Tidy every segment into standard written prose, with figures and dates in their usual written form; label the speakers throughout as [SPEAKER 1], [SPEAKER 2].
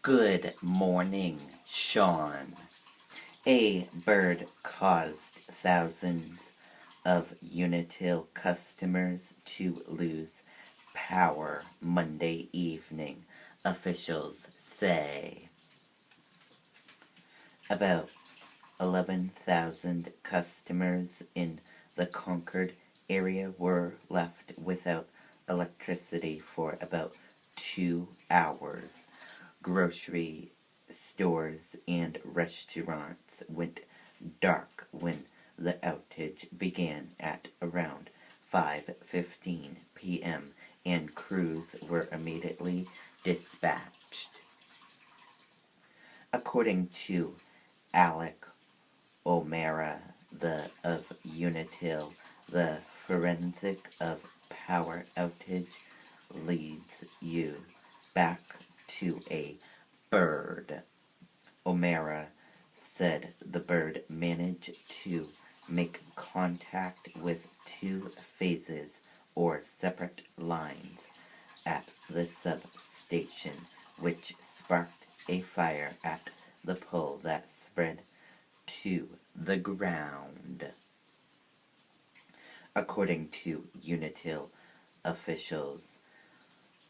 [SPEAKER 1] Good morning, Sean. A bird caused thousands of Unitil customers to lose power Monday evening, officials say. About 11,000 customers in the Concord area were left without electricity for about 2 hours. Grocery stores and restaurants went dark when the outage began at around 5:15 p.m. and crews were immediately dispatched. According to Alec O'Mara of Unitil, the forensic of power outage leads you back to a bird. O'Mara said the bird managed to make contact with two phases or separate lines at the substation, which sparked a fire at the pole that spread to the ground. According to Unitil officials,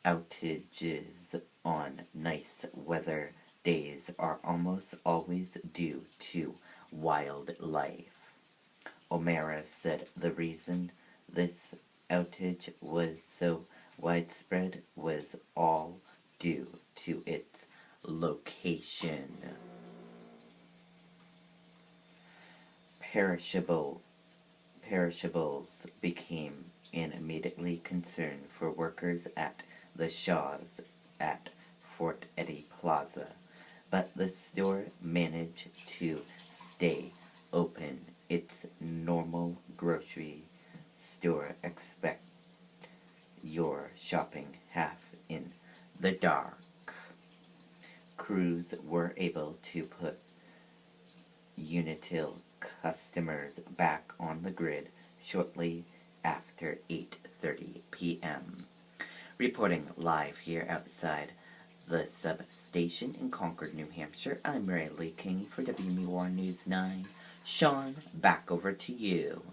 [SPEAKER 1] outages on nice weather days are almost always due to wildlife. O'Mara said the reason this outage was so widespread was all due to its location. Perishables became an immediately concern for workers at the Shaws at Fort Eddy Plaza, but the store managed to stay open. Its normal grocery store. Expect your shopping half in the dark. Crews were able to put Unitil customers back on the grid shortly after 8:30 p.m. Reporting live here outside the substation in Concord, New Hampshire, I'm Riley King for WMUR News 9. Sean, back over to you.